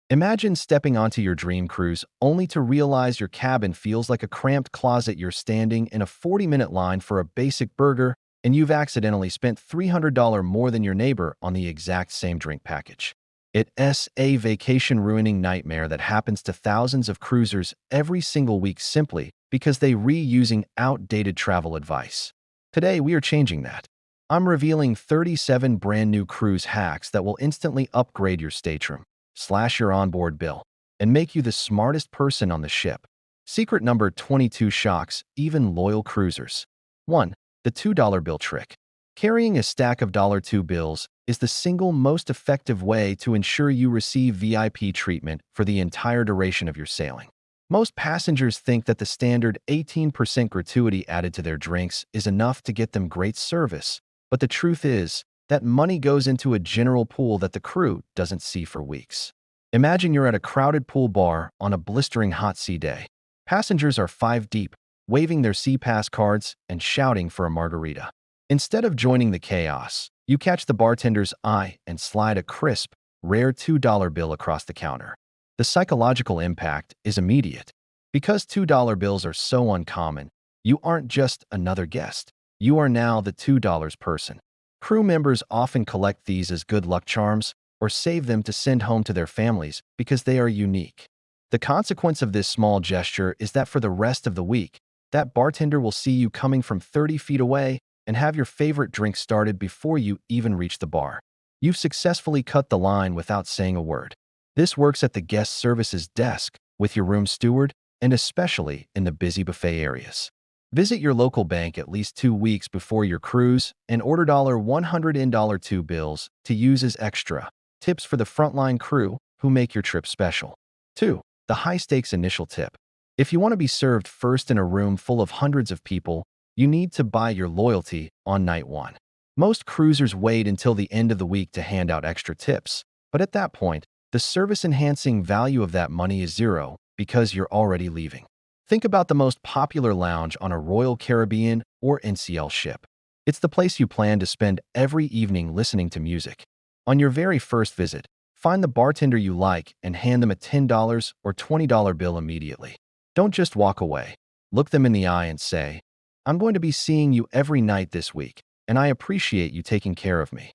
Imagine stepping onto your dream cruise only to realize your cabin feels like a cramped closet. You're standing in a 40-minute line for a basic burger, and you've accidentally spent $300 more than your neighbor on the exact same drink package. It's a vacation-ruining nightmare that happens to thousands of cruisers every single week simply because they reusing outdated travel advice. Today, we are changing that. I'm revealing 37 brand new cruise hacks that will instantly upgrade your stateroom, slash your onboard bill, and make you the smartest person on the ship. Secret number 22 shocks even loyal cruisers. 1. The $2 bill trick. Carrying a stack of $2 bills is the single most effective way to ensure you receive VIP treatment for the entire duration of your sailing. Most passengers think that the standard 18% gratuity added to their drinks is enough to get them great service, but the truth is that money goes into a general pool that the crew doesn't see for weeks. Imagine you're at a crowded pool bar on a blistering hot sea day. Passengers are 5 deep, waving their sea pass cards and shouting for a margarita. Instead of joining the chaos, you catch the bartender's eye and slide a crisp, rare $2 bill across the counter. The psychological impact is immediate. Because $2 bills are so uncommon, you aren't just another guest. You are now the $2 person. Crew members often collect these as good luck charms or save them to send home to their families because they are unique. The consequence of this small gesture is that for the rest of the week, that bartender will see you coming from 30 feet away and have your favorite drink started before you even reach the bar. You've successfully cut the line without saying a word. This works at the guest services desk, with your room steward, and especially in the busy buffet areas. Visit your local bank at least 2 weeks before your cruise and order $100 in $2 bills to use as extra tips for the frontline crew who make your trip special. 2. The high-stakes initial tip. If you want to be served first in a room full of hundreds of people, you need to buy your loyalty on night 1. Most cruisers wait until the end of the week to hand out extra tips, but at that point, the service-enhancing value of that money is zero because you're already leaving. Think about the most popular lounge on a Royal Caribbean or NCL ship. It's the place you plan to spend every evening listening to music. On your very first visit, find the bartender you like and hand them a $10 or $20 bill immediately. Don't just walk away. Look them in the eye and say, "I'm going to be seeing you every night this week, and I appreciate you taking care of me."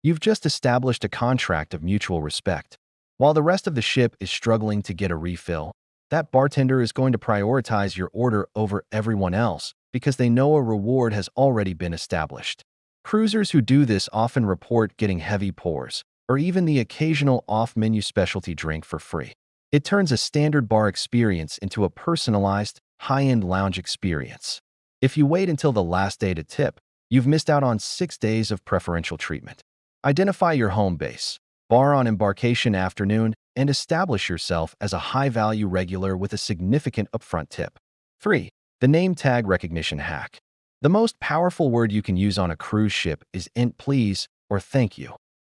You've just established a contract of mutual respect. While the rest of the ship is struggling to get a refill, that bartender is going to prioritize your order over everyone else because they know a reward has already been established. Cruisers who do this often report getting heavy pours or even the occasional off-menu specialty drink for free. It turns a standard bar experience into a personalized, high-end lounge experience. If you wait until the last day to tip, you've missed out on 6 days of preferential treatment. Identify your home base, bar on embarkation afternoon, and establish yourself as a high-value regular with a significant upfront tip. 3. The name tag recognition hack. The most powerful word you can use on a cruise ship is "int please" or "thank you."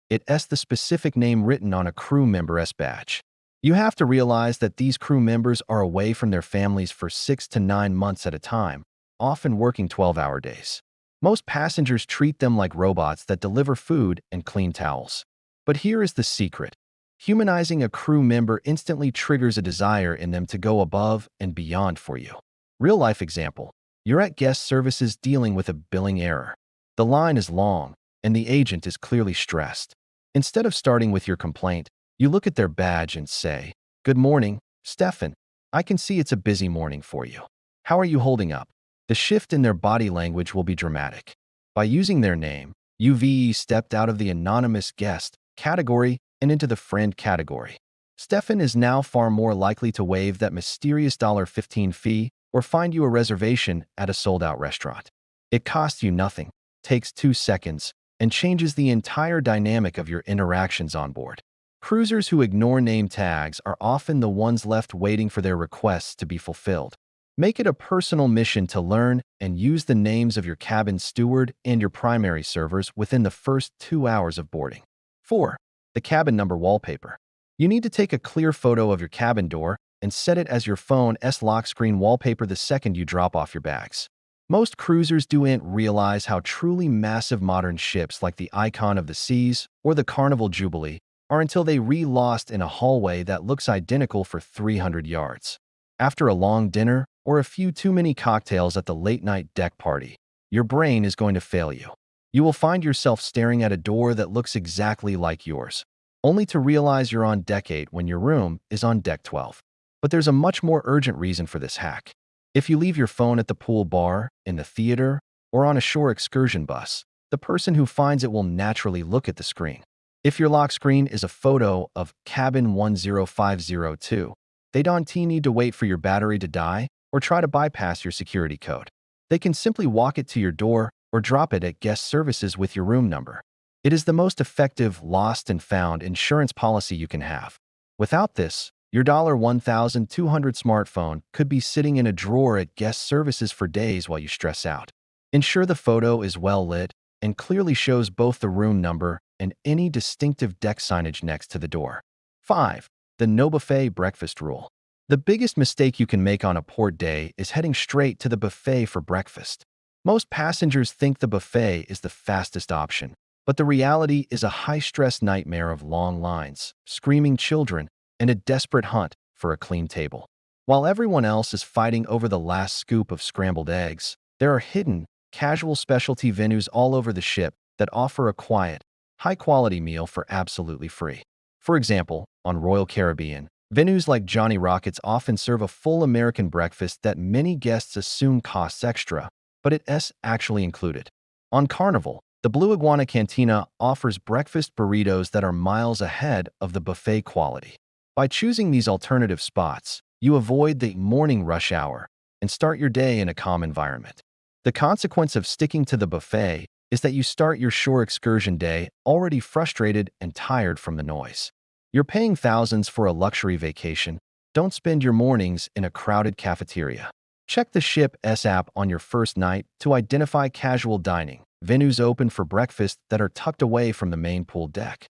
It's the specific name written on a crew member's badge. You have to realize that these crew members are away from their families for 6 to 9 months at a time, often working 12-hour days. Most passengers treat them like robots that deliver food and clean towels. But here is the secret. Humanizing a crew member instantly triggers a desire in them to go above and beyond for you. Real-life example. You're at guest services dealing with a billing error. The line is long, and the agent is clearly stressed. Instead of starting with your complaint, you look at their badge and say, "Good morning, Stefan. I can see it's a busy morning for you. How are you holding up?" The shift in their body language will be dramatic. By using their name, you've stepped out of the anonymous guest category and into the friend category. Stefan is now far more likely to waive that mysterious $15 fee or find you a reservation at a sold-out restaurant. It costs you nothing, takes 2 seconds, and changes the entire dynamic of your interactions on board. Cruisers who ignore name tags are often the ones left waiting for their requests to be fulfilled. Make it a personal mission to learn and use the names of your cabin steward and your primary servers within the first 2 hours of boarding. 4. The cabin number wallpaper. You need to take a clear photo of your cabin door and set it as your phone's lock screen wallpaper the second you drop off your bags. Most cruisers don't realize how truly massive modern ships like the Icon of the Seas or the Carnival Jubilee or until they re-lost in a hallway that looks identical for 300 yards. After a long dinner or a few too many cocktails at the late-night deck party, your brain is going to fail you. You will find yourself staring at a door that looks exactly like yours, only to realize you're on deck 8 when your room is on deck 12. But there's a much more urgent reason for this hack. If you leave your phone at the pool bar, in the theater, or on a shore excursion bus, the person who finds it will naturally look at the screen. If your lock screen is a photo of cabin 10502, they don't need to wait for your battery to die or try to bypass your security code. They can simply walk it to your door or drop it at guest services with your room number. It is the most effective lost and found insurance policy you can have. Without this, your $1,200 smartphone could be sitting in a drawer at guest services for days while you stress out. Ensure the photo is well lit and clearly shows both the room number and any distinctive deck signage next to the door. 5. The no buffet breakfast rule. The biggest mistake you can make on a port day is heading straight to the buffet for breakfast. Most passengers think the buffet is the fastest option, but the reality is a high-stress nightmare of long lines, screaming children, and a desperate hunt for a clean table. While everyone else is fighting over the last scoop of scrambled eggs, there are hidden, casual specialty venues all over the ship that offer a quiet, high-quality meal for absolutely free. For example, on Royal Caribbean, venues like Johnny Rockets often serve a full American breakfast that many guests assume costs extra, but it's actually included. On Carnival, the Blue Iguana Cantina offers breakfast burritos that are miles ahead of the buffet quality. By choosing these alternative spots, you avoid the morning rush hour and start your day in a calm environment. The consequence of sticking to the buffet is that you start your shore excursion day already frustrated and tired from the noise. You're paying thousands for a luxury vacation. Don't spend your mornings in a crowded cafeteria. Check the ship's app on your first night to identify casual dining venues open for breakfast that are tucked away from the main pool deck.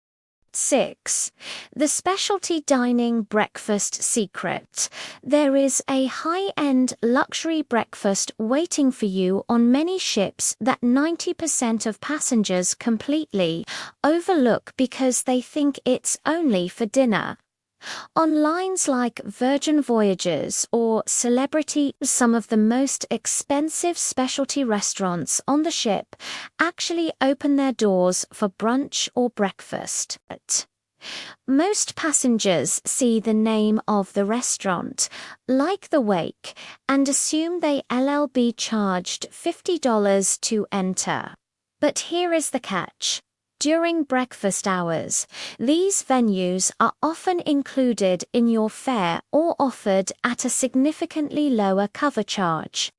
6. The specialty dining breakfast secret. There is a high-end luxury breakfast waiting for you on many ships that 90% of passengers completely overlook because they think it's only for dinner. On lines like Virgin Voyages or Celebrity, some of the most expensive specialty restaurants on the ship actually open their doors for brunch or breakfast. Most passengers see the name of the restaurant, like the Wake, and assume they'll be charged $50 to enter. But here is the catch. During breakfast hours, these venues are often included in your fare or offered at a significantly lower cover charge.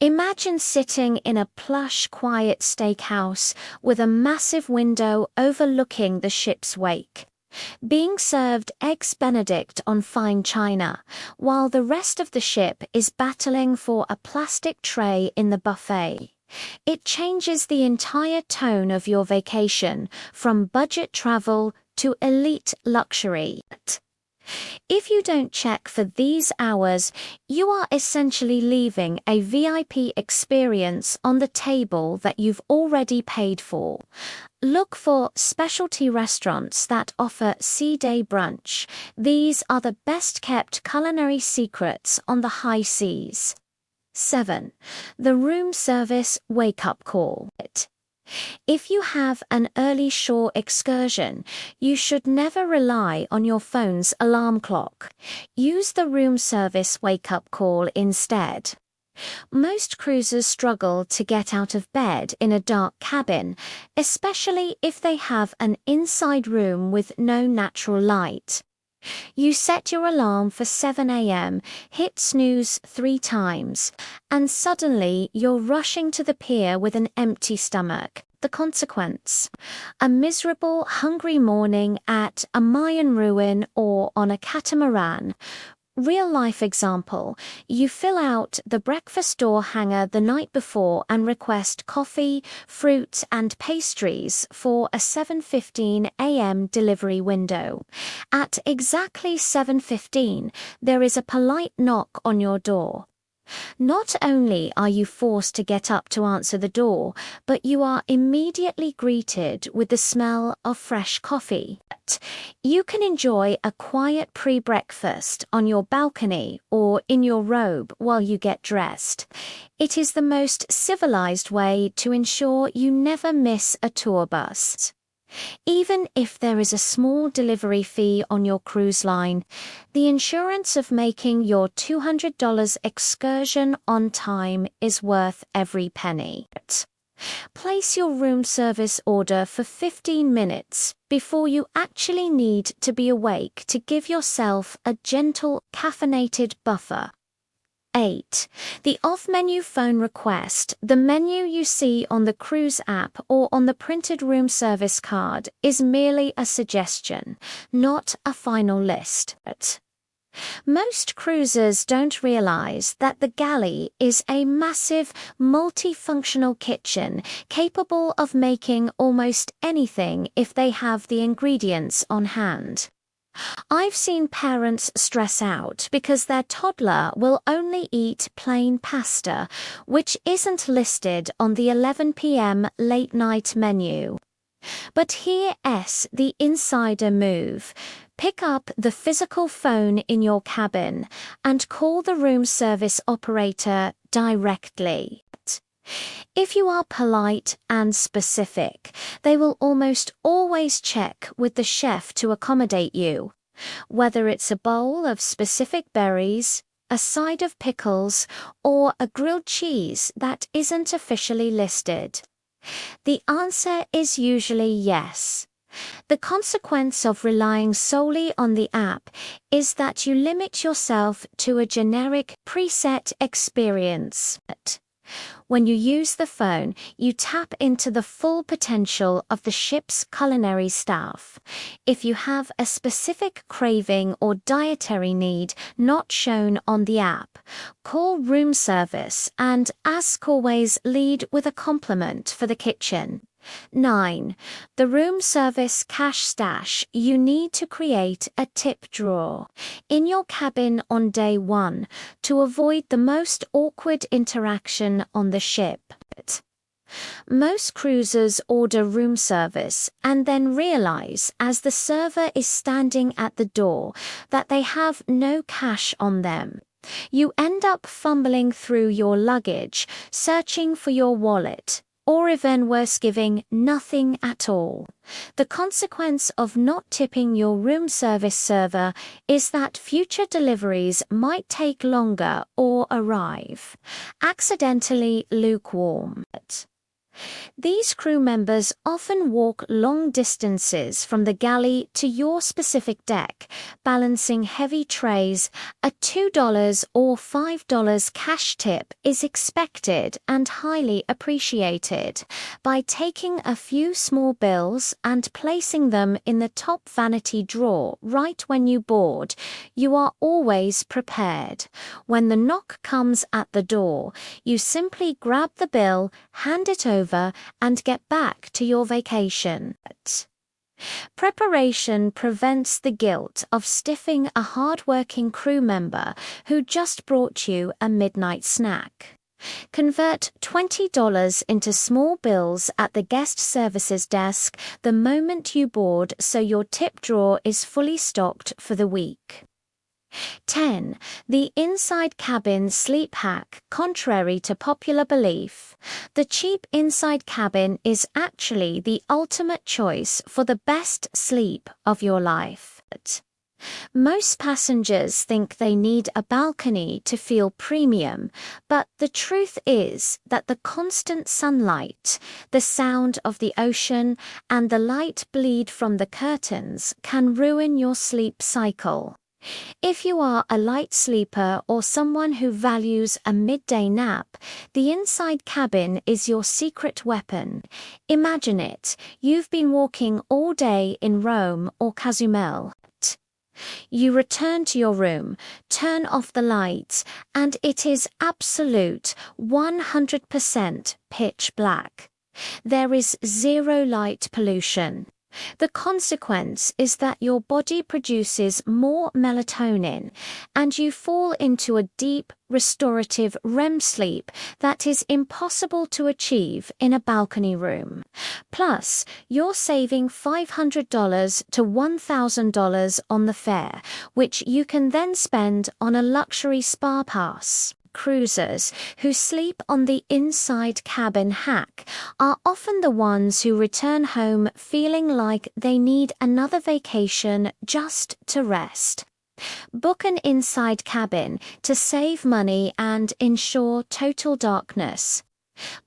Imagine sitting in a plush, quiet steakhouse with a massive window overlooking the ship's wake, being served eggs Benedict on fine china, while the rest of the ship is battling for a plastic tray in the buffet. It changes the entire tone of your vacation from budget travel to elite luxury. If you don't check for these hours, you are essentially leaving a VIP experience on the table that you've already paid for. Look for specialty restaurants that offer sea day brunch. These are the best-kept culinary secrets on the high seas. 7. The room service wake-up call. If you have an early shore excursion, you should never rely on your phone's alarm clock. Use the room service wake-up call instead. Most cruisers struggle to get out of bed in a dark cabin, especially if they have an inside room with no natural light. You set your alarm for 7 a.m., hit snooze 3 times, and suddenly you're rushing to the pier with an empty stomach. The consequence? A miserable, hungry morning at a Mayan ruin or on a catamaran. Real-life example, you fill out the breakfast door hanger the night before and request coffee, fruit, and pastries for a 7:15 a.m. delivery window. At exactly 7:15, there is a polite knock on your door. Not only are you forced to get up to answer the door, but you are immediately greeted with the smell of fresh coffee. You can enjoy a quiet pre-breakfast on your balcony or in your robe while you get dressed. It is the most civilized way to ensure you never miss a tour bus. Even if there is a small delivery fee on your cruise line, the insurance of making your $200 excursion on time is worth every penny. Place your room service order for 15 minutes before you actually need to be awake to give yourself a gentle caffeinated buffer. 8. The off-menu phone request. The menu you see on the cruise app or on the printed room service card is merely a suggestion, not a final list. Most cruisers don't realize that the galley is a massive, multifunctional kitchen capable of making almost anything if they have the ingredients on hand. I've seen parents stress out because their toddler will only eat plain pasta, which isn't listed on the 11 p.m. late-night menu. But here's the insider move. Pick up the physical phone in your cabin and call the room service operator directly. If you are polite and specific, they will almost always check with the chef to accommodate you, whether it's a bowl of specific berries, a side of pickles, or a grilled cheese that isn't officially listed. The answer is usually yes. The consequence of relying solely on the app is that you limit yourself to a generic preset experience. When you use the phone, you tap into the full potential of the ship's culinary staff. If you have a specific craving or dietary need not shown on the app, call room service and, as always, lead with a compliment for the kitchen. 9. The room service cash stash. You need to create a tip drawer in your cabin on day 1 to avoid the most awkward interaction on the ship. Most cruisers order room service and then realize as the server is standing at the door that they have no cash on them. You end up fumbling through your luggage, searching for your wallet, or even worse, giving nothing at all. The consequence of not tipping your room service server is that future deliveries might take longer or arrive accidentally lukewarm. These crew members often walk long distances from the galley to your specific deck, balancing heavy trays. A $2 or $5 cash tip is expected and highly appreciated. By taking a few small bills and placing them in the top vanity drawer right when you board, you are always prepared. When the knock comes at the door, you simply grab the bill, hand it over, and get back to your vacation. Preparation prevents the guilt of stiffing a hard-working crew member who just brought you a midnight snack. Convert $20 into small bills at the guest services desk the moment you board so your tip drawer is fully stocked for the week. 10. The inside cabin sleep hack. Contrary to popular belief, the cheap inside cabin is actually the ultimate choice for the best sleep of your life. Most passengers think they need a balcony to feel premium, but the truth is that the constant sunlight, the sound of the ocean, and the light bleed from the curtains can ruin your sleep cycle. If you are a light sleeper or someone who values a midday nap, the inside cabin is your secret weapon. Imagine it. You've been walking all day in Rome or Cozumel. You return to your room, turn off the lights, and it is absolute 100% pitch black. There is zero light pollution. The consequence is that your body produces more melatonin and you fall into a deep, restorative REM sleep that is impossible to achieve in a balcony room. Plus, you're saving $500 to $1,000 on the fare, which you can then spend on a luxury spa pass. Cruisers who sleep on the inside cabin hack are often the ones who return home feeling like they need another vacation just to rest. Book an inside cabin to save money and ensure total darkness.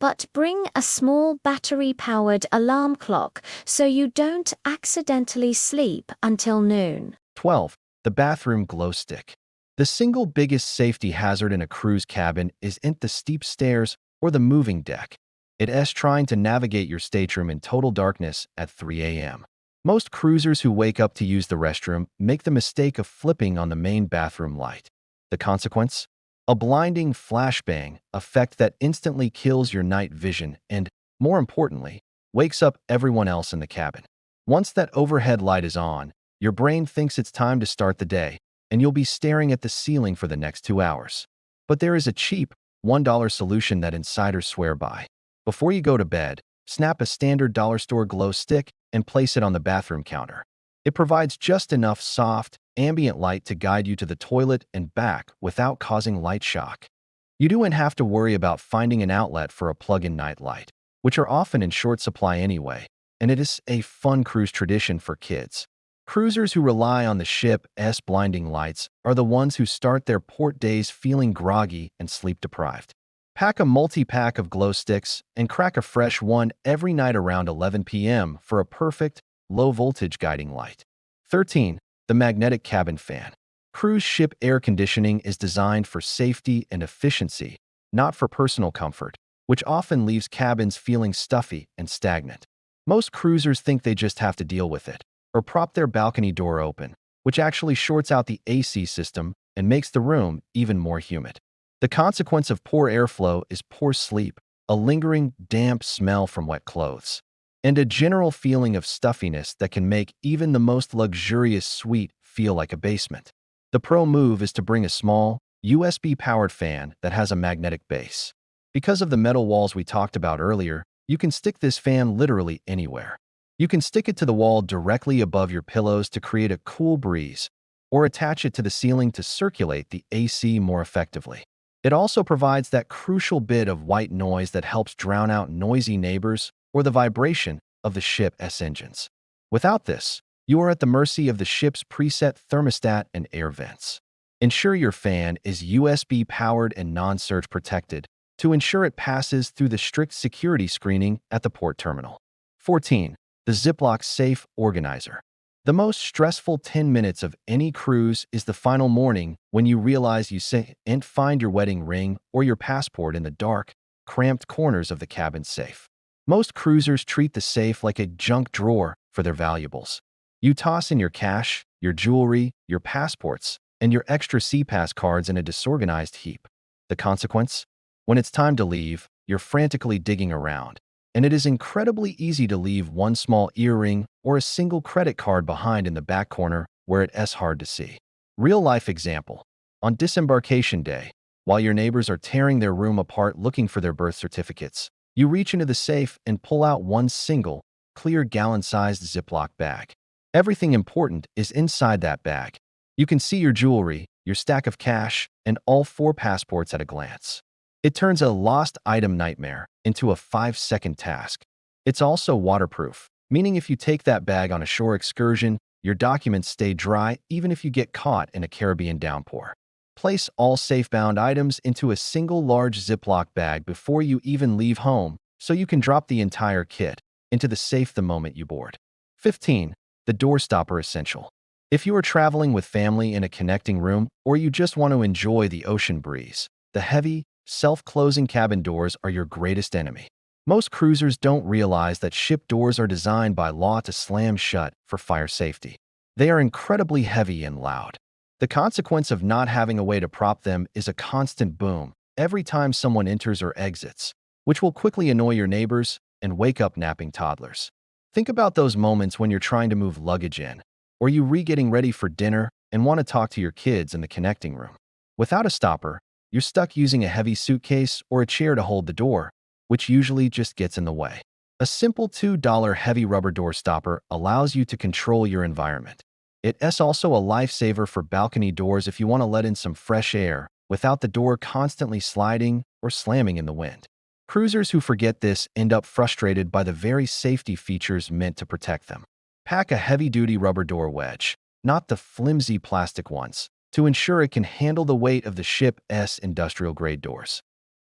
But bring a small battery-powered alarm clock so you don't accidentally sleep until noon. 12. The bathroom glow stick. The single biggest safety hazard in a cruise cabin isn't the steep stairs or the moving deck. It's trying to navigate your stateroom in total darkness at 3 a.m. Most cruisers who wake up to use the restroom make the mistake of flipping on the main bathroom light. The consequence? A blinding flashbang effect that instantly kills your night vision and, more importantly, wakes up everyone else in the cabin. Once that overhead light is on, your brain thinks it's time to start the day, and you'll be staring at the ceiling for the next 2 hours. But there is a cheap, $1 solution that insiders swear by. Before you go to bed, snap a standard dollar store glow stick and place it on the bathroom counter. It provides just enough soft, ambient light to guide you to the toilet and back without causing light shock. You don't have to worry about finding an outlet for a plug-in night light, which are often in short supply anyway, and it is a fun cruise tradition for kids. Cruisers who rely on the ship's blinding lights are the ones who start their port days feeling groggy and sleep-deprived. Pack a multi-pack of glow sticks and crack a fresh one every night around 11 p.m. for a perfect, low-voltage guiding light. 13. The magnetic cabin fan. Cruise ship air conditioning is designed for safety and efficiency, not for personal comfort, which often leaves cabins feeling stuffy and stagnant. Most cruisers think they just have to deal with it, or prop their balcony door open, which actually shorts out the AC system and makes the room even more humid. The consequence of poor airflow is poor sleep, a lingering, damp smell from wet clothes, and a general feeling of stuffiness that can make even the most luxurious suite feel like a basement. The pro move is to bring a small, USB-powered fan that has a magnetic base. Because of the metal walls we talked about earlier, you can stick this fan literally anywhere. You can stick it to the wall directly above your pillows to create a cool breeze, or attach it to the ceiling to circulate the AC more effectively. It also provides that crucial bit of white noise that helps drown out noisy neighbors or the vibration of the ship's engines. Without this, you are at the mercy of the ship's preset thermostat and air vents. Ensure your fan is USB-powered and non-surge protected to ensure it passes through the strict security screening at the port terminal. 14. The Ziploc Safe Organizer. The most stressful 10 minutes of any cruise is the final morning when you realize you can't find your wedding ring or your passport in the dark, cramped corners of the cabin safe. Most cruisers treat the safe like a junk drawer for their valuables. You toss in your cash, your jewelry, your passports, and your extra SeaPass cards in a disorganized heap. The consequence? When it's time to leave, you're frantically digging around, and it is incredibly easy to leave one small earring or a single credit card behind in the back corner where it's hard to see. Real-life example. On disembarkation day, while your neighbors are tearing their room apart looking for their birth certificates, you reach into the safe and pull out one single, clear gallon-sized Ziploc bag. Everything important is inside that bag. You can see your jewelry, your stack of cash, and all 4 passports at a glance. It turns a lost item nightmare into a 5-second task. It's also waterproof, meaning if you take that bag on a shore excursion, your documents stay dry even if you get caught in a Caribbean downpour. Place all safe-bound items into a single large Ziploc bag before you even leave home so you can drop the entire kit into the safe the moment you board. 15. The Door Stopper Essential. If you are traveling with family in a connecting room or you just want to enjoy the ocean breeze, the heavy, self-closing cabin doors are your greatest enemy. Most cruisers don't realize that ship doors are designed by law to slam shut for fire safety. They are incredibly heavy and loud. The consequence of not having a way to prop them is a constant boom every time someone enters or exits, which will quickly annoy your neighbors and wake up napping toddlers. Think about those moments when you're trying to move luggage in, or you getting ready for dinner and want to talk to your kids in the connecting room. Without a stopper, you're stuck using a heavy suitcase or a chair to hold the door, which usually just gets in the way. A simple $2 heavy rubber door stopper allows you to control your environment. It's also a lifesaver for balcony doors if you want to let in some fresh air without the door constantly sliding or slamming in the wind. Cruisers who forget this end up frustrated by the very safety features meant to protect them. Pack a heavy-duty rubber door wedge, not the flimsy plastic ones, to ensure it can handle the weight of the ship's industrial-grade doors.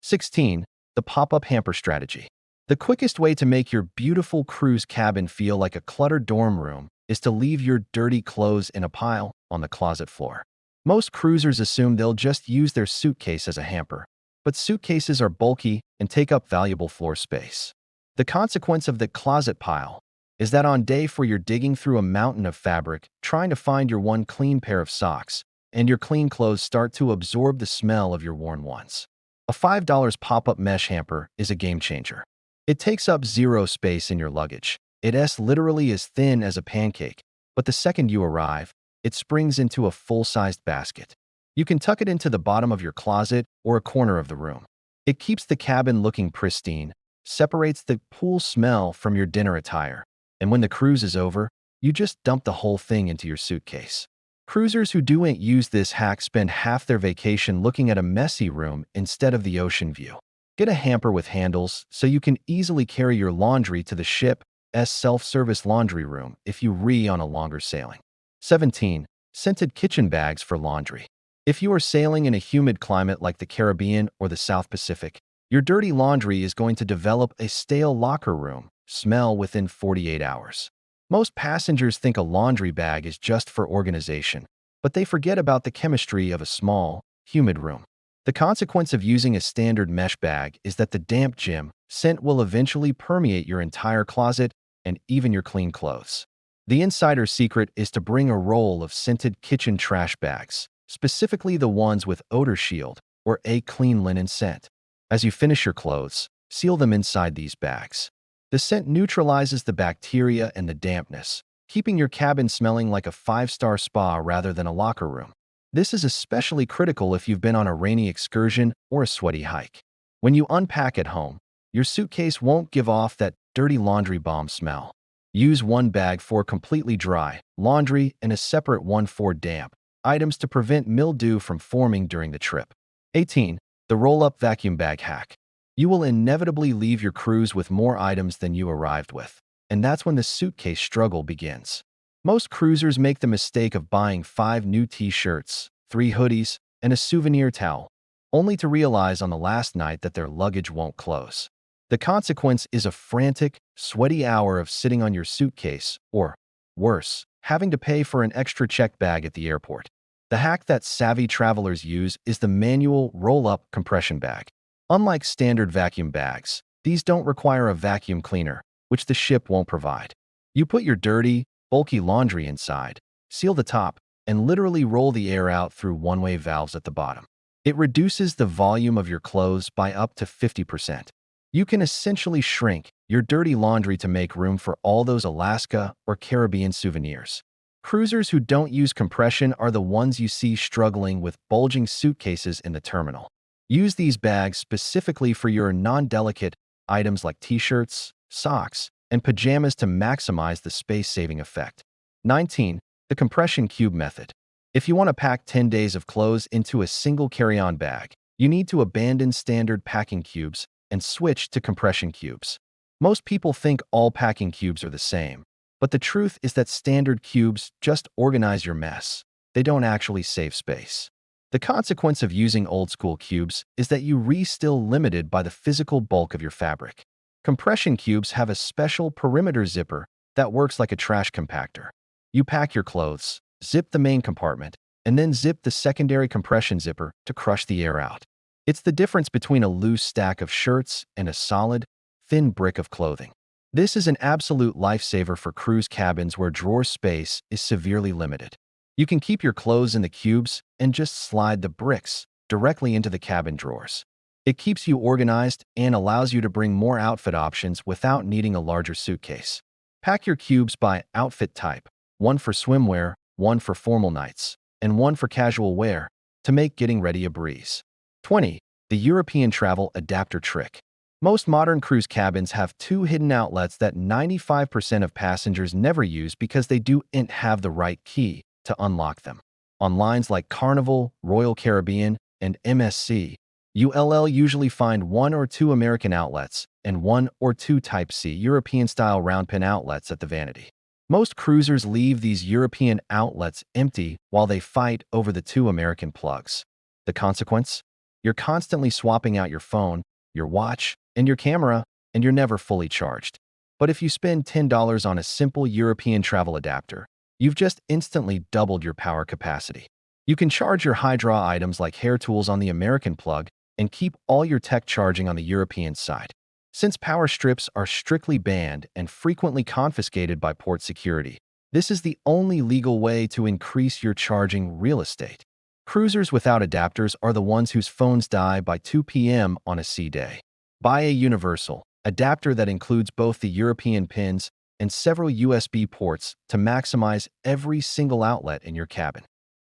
16. The pop-up hamper strategy. The quickest way to make your beautiful cruise cabin feel like a cluttered dorm room is to leave your dirty clothes in a pile on the closet floor. Most cruisers assume they'll just use their suitcase as a hamper, but suitcases are bulky and take up valuable floor space. The consequence of the closet pile is that on day 4 you're digging through a mountain of fabric trying to find your one clean pair of socks, and your clean clothes start to absorb the smell of your worn ones. A $5 pop-up mesh hamper is a game changer. It takes up zero space in your luggage. It's literally as thin as a pancake, but the second you arrive, it springs into a full-sized basket. You can tuck it into the bottom of your closet or a corner of the room. It keeps the cabin looking pristine, separates the pool smell from your dinner attire, and when the cruise is over, you just dump the whole thing into your suitcase. Cruisers who don't use this hack spend half their vacation looking at a messy room instead of the ocean view. Get a hamper with handles so you can easily carry your laundry to the ship's self-service laundry room if you on a longer sailing. 17. Scented kitchen bags for laundry. If you are sailing in a humid climate like the Caribbean or the South Pacific, your dirty laundry is going to develop a stale locker room smell within 48 hours. Most passengers think a laundry bag is just for organization, but they forget about the chemistry of a small, humid room. The consequence of using a standard mesh bag is that the damp gym scent will eventually permeate your entire closet and even your clean clothes. The insider secret is to bring a roll of scented kitchen trash bags, specifically the ones with odor shield or a clean linen scent. As you finish your clothes, seal them inside these bags. The scent neutralizes the bacteria and the dampness, keeping your cabin smelling like a 5-star spa rather than a locker room. This is especially critical if you've been on a rainy excursion or a sweaty hike. When you unpack at home, your suitcase won't give off that dirty laundry bomb smell. Use one bag for completely dry laundry and a separate one for damp items to prevent mildew from forming during the trip. 18. The roll-up vacuum bag hack. You will inevitably leave your cruise with more items than you arrived with, and that's when the suitcase struggle begins. Most cruisers make the mistake of buying 5 new t-shirts, 3 hoodies, and a souvenir towel, only to realize on the last night that their luggage won't close. The consequence is a frantic, sweaty hour of sitting on your suitcase, or, worse, having to pay for an extra checked bag at the airport. The hack that savvy travelers use is the manual roll-up compression bag. Unlike standard vacuum bags, these don't require a vacuum cleaner, which the ship won't provide. You put your dirty, bulky laundry inside, seal the top, and literally roll the air out through one-way valves at the bottom. It reduces the volume of your clothes by up to 50%. You can essentially shrink your dirty laundry to make room for all those Alaska or Caribbean souvenirs. Cruisers who don't use compression are the ones you see struggling with bulging suitcases in the terminal. Use these bags specifically for your non-delicate items like t-shirts, socks, and pajamas to maximize the space-saving effect. 19. The compression cube method. If you want to pack 10 days of clothes into a single carry-on bag, you need to abandon standard packing cubes and switch to compression cubes. Most people think all packing cubes are the same, but the truth is that standard cubes just organize your mess. They don't actually save space. The consequence of using old-school cubes is that you're still limited by the physical bulk of your fabric. Compression cubes have a special perimeter zipper that works like a trash compactor. You pack your clothes, zip the main compartment, and then zip the secondary compression zipper to crush the air out. It's the difference between a loose stack of shirts and a solid, thin brick of clothing. This is an absolute lifesaver for cruise cabins where drawer space is severely limited. You can keep your clothes in the cubes and just slide the bricks directly into the cabin drawers. It keeps you organized and allows you to bring more outfit options without needing a larger suitcase. Pack your cubes by outfit type, one for swimwear, one for formal nights, and one for casual wear, to make getting ready a breeze. 20. The European Travel Adapter Trick. Most modern cruise cabins have two hidden outlets that 95% of passengers never use because they don't have the right key to unlock them. On lines like Carnival, Royal Caribbean, and MSC, you'll usually find one or two American outlets and one or two Type C European-style round-pin outlets at the vanity. Most cruisers leave these European outlets empty while they fight over the two American plugs. The consequence? You're constantly swapping out your phone, your watch, and your camera, and you're never fully charged. But if you spend $10 on a simple European travel adapter, you've just instantly doubled your power capacity. You can charge your high-draw items like hair tools on the American plug and keep all your tech charging on the European side. Since power strips are strictly banned and frequently confiscated by port security, this is the only legal way to increase your charging real estate. Cruisers without adapters are the ones whose phones die by 2 p.m. on a sea day. Buy a universal adapter that includes both the European pins and several USB ports to maximize every single outlet in your cabin.